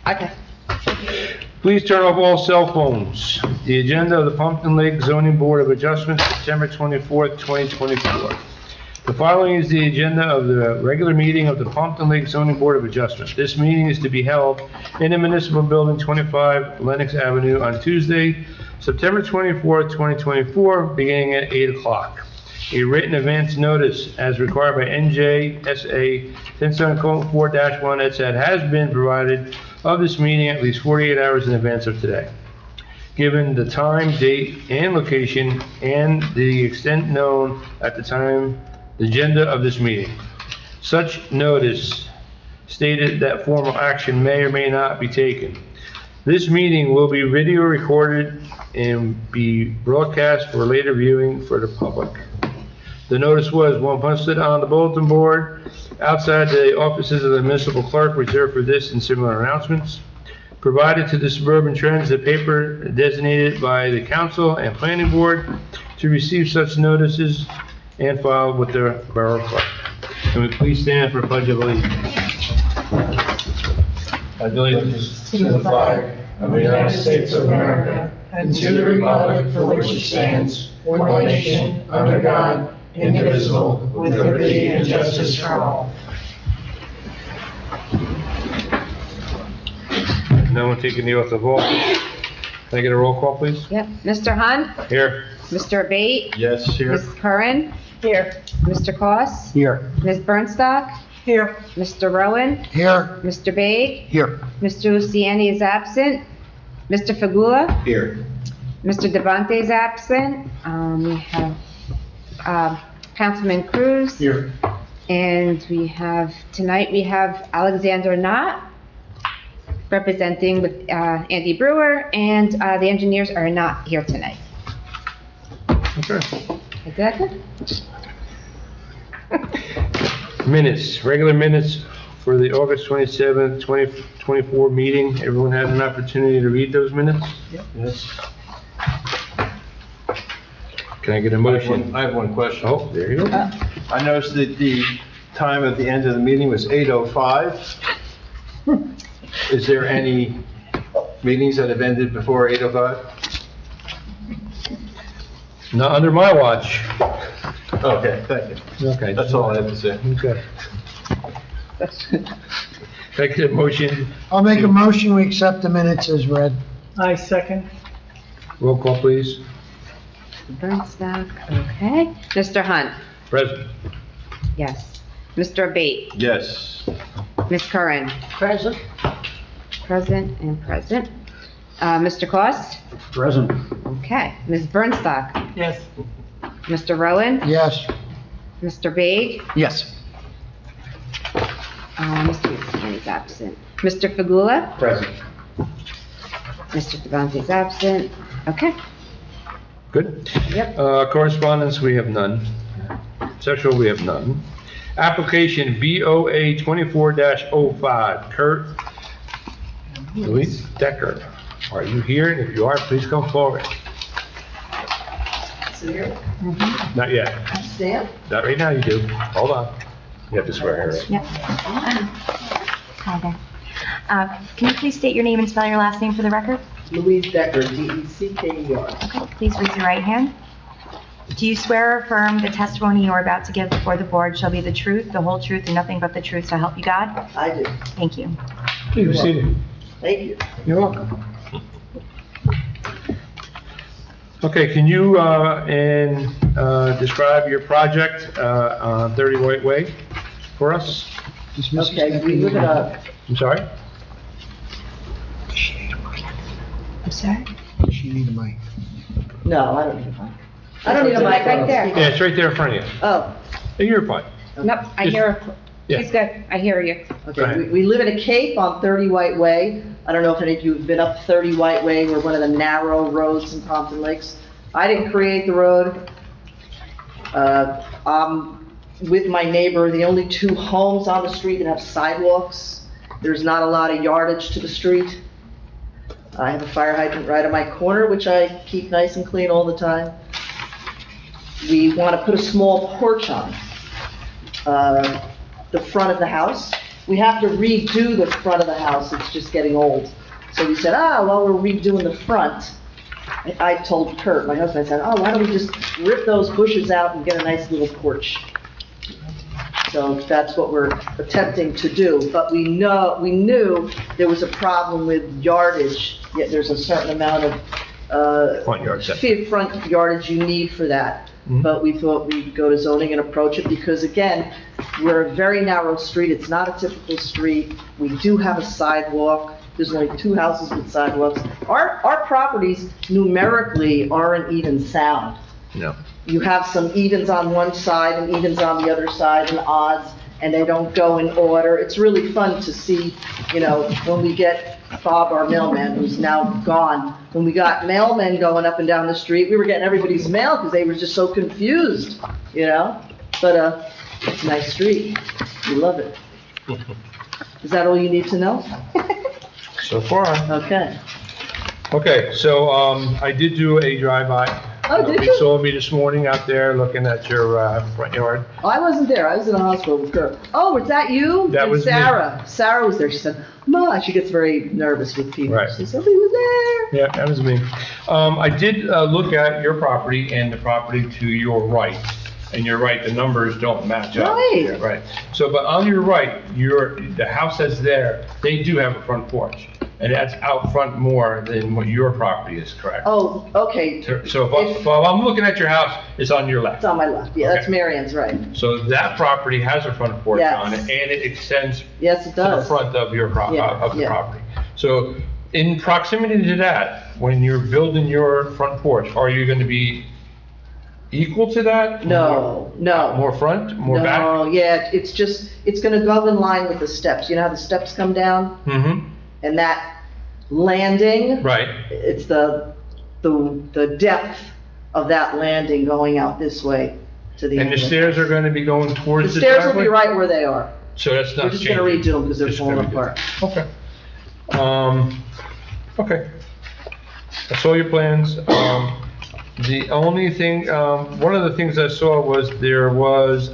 Okay. Please turn off all cell phones. The agenda of the Pumpkin Lake Zoning Board of Adjustments, September 24th, 2024. The following is the agenda of the regular meeting of the Pumpkin Lake Zoning Board of Adjustment. This meeting is to be held in the Municipal Building, 25 Lenox Avenue, on Tuesday, September 24th, 2024, beginning at 8 o'clock. A written advance notice, as required by NJSA 1074-1, et cetera, has been provided of this meeting at least 48 hours in advance of today, given the time, date, and location, and the extent known at the time, the agenda of this meeting. Such notice stated that formal action may or may not be taken. This meeting will be video recorded and be broadcast for later viewing for the public. The notice was, one, posted on the bulletin board outside the offices of the municipal clerk reserved for this and similar announcements. Provided to the Suburban Trends, the paper designated by the council and planning board to receive such notices and filed with the borough clerk. Can we please stand for pledge of allegiance? Pledge allegiance To the flag of the United States of America and to the republic for which it stands, one nation, under God, indivisible, with liberty and justice for all. No one taking the oath of office. Can I get a roll call, please? Yep. Mr. Hunt? Here. Mr. Abate? Yes, here. Ms. Curran? Here. Mr. Koss? Here. Ms. Bernstock? Here. Mr. Rowan? Here. Mr. Baig? Here. Mr. Luciani is absent. Mr. Fagula? Here. Mr. Devante is absent. We have Councilman Cruz. Here. And tonight we have Alexander Knott representing with Andy Brewer, and the engineers are not here tonight. Okay. Is that good? Minutes, regular minutes for the August 27th, 2024 meeting. Everyone had an opportunity to read those minutes? Yes. Can I get a motion? I have one question. Oh, there you go. I noticed that the time at the end of the meeting was 8:05. Is there any meetings that have ended before 8:05? Not under my watch. Okay, thank you. Okay. That's all I have to say. Okay. Can I get a motion? I'll make a motion, we accept the minutes as read. I second. Roll call, please. Bernstock, okay. Mr. Hunt? Present. Yes. Mr. Abate? Yes. Ms. Curran? Present. Present and present. Mr. Koss? Present. Okay. Ms. Bernstock? Yes. Mr. Rowan? Yes. Mr. Baig? Yes. Mr. Luciani is absent. Mr. Fagula? Present. Mr. Devante is absent. Okay. Good. Yep. Correspondence, we have none. Sexual, we have none. Application BOA 24-05, Kurt Luis Decker. Are you here? And if you are, please come forward. Not yet. Sam? Not right now, you do. Hold on. You have to swear her in. Yep. Hi there. Can you please state your name and spell your last name for the record? Louise Decker, D-E-C-K-E-R. Okay, please raise your right hand. Do you swear or affirm the testimony you are about to give before the board shall be the truth, the whole truth, and nothing but the truth, so help you God? I do. Thank you. Please be seated. Thank you. You're welcome. Okay, can you, describe your project, on 30 White Way for us? Okay, we live in a, I'm sorry? I'm sorry? She need a mic. no, I don't need a mic. I don't need a mic. Right there. Yeah, it's right there in front of you. Oh, You're fine. Nope, I hear her. Yeah. She's good. I hear you. Go ahead. okay. We live in a cape on 30 White Way. I don't know if any of you have been up 30 White Way. We're one of the narrow roads in Pompton Lakes. I didn't create the road. I'm with my neighbor, the only two homes on the street that have sidewalks. There's not a lot of yardage to the street. I have a fire hydrant right on my corner, which I keep nice and clean all the time. We want to put a small porch on the front of the house. we have to redo the front of the house, it's just getting old. So we said, well, we're redoing the front. I told Kurt, my husband, I said, why don't we just rip those bushes out and get a nice little porch? So that's what we're attempting to do, but we knew there was a problem with yardage, yet there's a certain amount of, Front yard setback. front yardage you need for that. Mhm. But we thought we'd go to zoning and approach it, because again, we're a very narrow street, it's not a typical street, we do have a sidewalk, there's only 2 houses with sidewalks. Our properties numerically aren't even sound. No. You have some evens on one side and evens on the other side and odds, and they don't go in order. It's really fun to see, when we get Bob, our mailman, who's now gone, when we got mailmen going up and down the street, we were getting everybody's mail because they were just so confused, But, it's a nice street. We love it. Is that all you need to know? So far. Okay. Okay, so, I did do a drive-by. Oh, did You you? saw me this morning out there looking at your, front yard. Oh, I wasn't there. I was in the hospital with Kurt. Oh, was that you? That And was me. Sarah. Sarah was there. She said, Ma, she gets very nervous with people. Right. She said, somebody was there. Yeah, that was me. I did, look at your property and the property to your right. And you're right, the numbers don't match up. Right. Yeah, right. So, but on your right, the house that's there, they do have a front porch. And that's out front more than what your property is, correct? Oh, okay. So if I'm looking at your house, it's on your left. It's on my left. Yeah, that's Okay. Marian's, right. So that property has a front porch Yes. on it, and it extends Yes, it to the does. front of your Yeah, of the yeah. property. So in proximity to that, when you're building your front porch, are you gonna be equal to that? No, no. More front, more back? No, yeah, it's gonna go in line with the steps. You know how the steps come down? Mm-hmm, And that landing, right. it's the depth of that landing going out this way to the And end. the stairs are gonna be going The towards the stairs will be driveway? right where they are. So that's We're not just changing? gonna redo them because they're Just falling gonna redo apart. them. Okay. Okay. I saw your plans. The only thing, one of the things I saw was there was,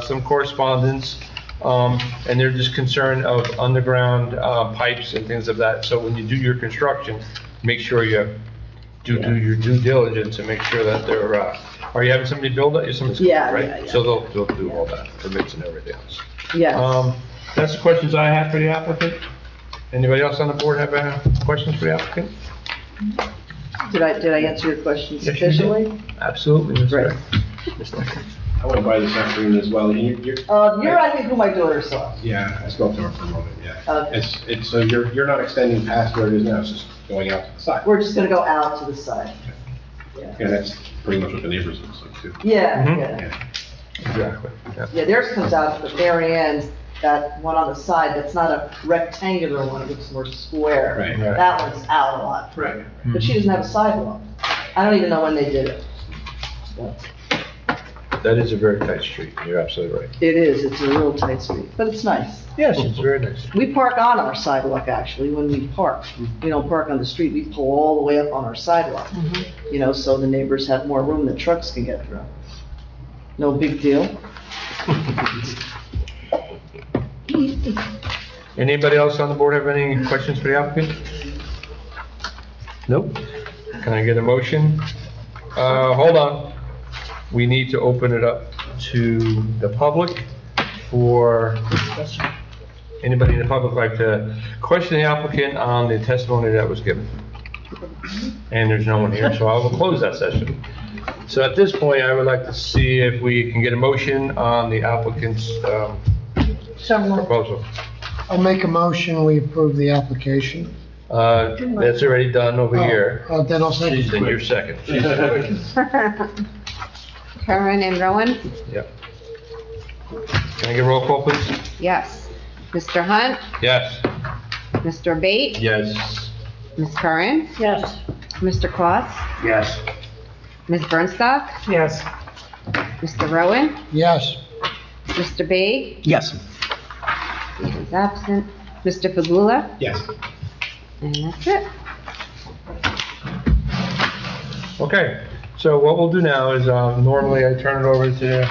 some correspondence, and they're just concerned of underground, pipes and things of that. So when you do your construction, make sure you do your due diligence and make sure that they're, are you having somebody build it? Somebody's coming, Yeah, right? yeah, yeah. So they'll do all that, permits and everything else. Yes. That's the questions I have for the applicant. Anybody else on the board have, questions for the applicant? Did I answer your question Yes, you did. sufficiently? Absolutely, Mr. Great. Mr. I went by this afternoon as well, and you're, You're, I think, who my daughter saw. yeah, I spoke to her for a moment, yeah. Okay. It's, so you're not extending past where it is now, it's just going out to the side. We're just gonna go out to the side. Yeah, that's pretty much what the neighbors looks like too. Yeah, Mhm. yeah. Yeah. Exactly, yeah. Yeah, theirs comes out, but Mary Ann's, that one on the side, that's not a rectangular one, it looks more square. Right. Right. That one's out a lot. Right. But she doesn't have a sidewalk. I don't even know when they did it. But That is a very tight street, you're absolutely right. it is, it's a real tight street, but it's nice. Yes, it's very nice. We park on our sidewalk, actually, when we park. We don't park on the street, we pull all the way up on our sidewalk. So the neighbors have more room that trucks can get through. No big deal. Anybody else on the board have any questions for the applicant? Nope. Can I get a motion? Hold on. We need to open it up to the public for, anybody in the public like to question the applicant on the testimony that was given? And there's no one here, so I will close that session. So at this point, I would like to see if we can get a motion on the applicant's, proposal. I'll make a motion, we approve the application. That's already done over here. Then I'll second. Then you're second. Karen and Rowan? Yep. Can I get a roll call, please? Yes. Mr. Hunt? Yes. Mr. Bate? Yes. Ms. Curran? Yes. Mr. Kloss? Yes. Ms. Bernstock? Yes. Mr. Rowan? Yes. Mr. Bate? Yes. He is absent. Mr. Fagula? Yes. And that's it. Okay, so what we'll do now is, normally I turn it over to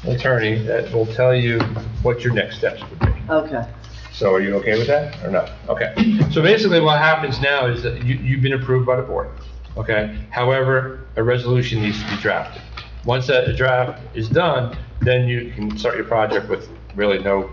attorney that will tell you what your next steps would be. Okay. So are you okay with that, or no? Okay. So basically what happens now is that you've been approved by the board, okay? However, a resolution needs to be drafted. Once that draft is done, then you can start your project with really no,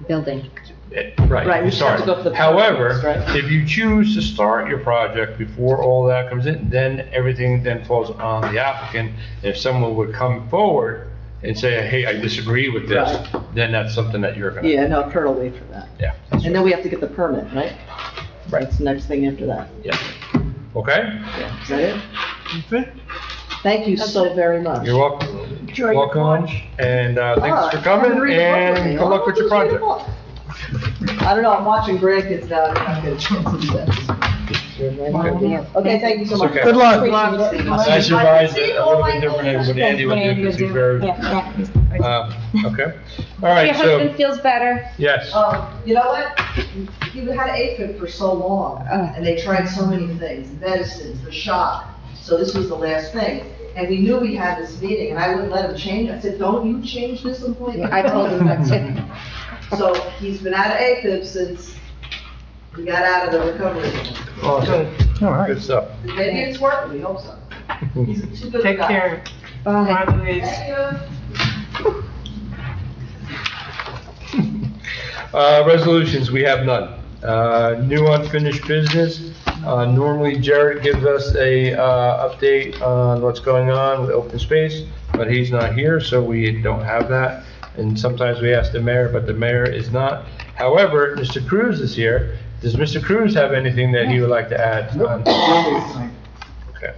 Building. Right, right, we just have to go for the However, permits, right? if you choose to start your project before all that comes in, then everything then falls on the applicant. If someone would come forward and say, hey, I disagree with this, then that's something that you're gonna. Yeah, no, Kurt will wait for that. Yeah. that's And then we have to get the permit, right? Right. That's the next thing after that. Yeah. Okay? Yeah, is that it? Thank you so very much. You're welcome. Welcome, and thanks for coming, and good luck with your project. I don't know, I'm watching grandkids now, and I don't get a chance to do that. Okay, thank you so much. Okay. Good luck. I supervised it a little bit different than what Andy would do, because he's very, okay. All Your right, husband so, feels better. yes. You know what? You had AFib for so long, and they tried so many things, medicines, the shock. So this was the last thing. And we knew we had this meeting, and I wouldn't let him change it. I said, don't you change this appointment. I told him that's it. So he's been out of AFib since we got out of the recovery. Awesome. All right. Good stuff. Maybe it's working, we hope so. He's too good a Take guy. care. Bye. Resolutions, we have none. New unfinished business. Normally Jared gives us a, update on what's going on with open space, but he's not here, so we don't have that. And sometimes we ask the mayor, but the mayor is not. However, Mr. Cruz is here. Does Mr. Cruz have anything that he would like to add? Okay.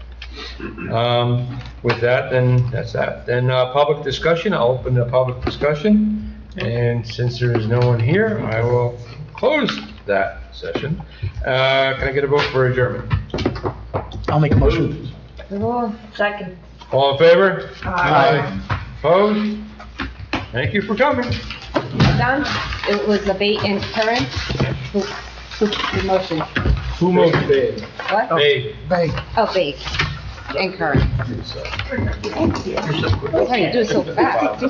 With that, then, that's that. Then, public discussion, I'll open the public discussion. And since there is no one here, I will close that session. Can I get a vote for adjournment? I'll make a motion. Second. All in favor? Aye. Opposed? Thank you for coming. Done? It was abate and current. The motion. Who moved? What? Babe. Bay. Oh, bake and current. How do you do it so fast?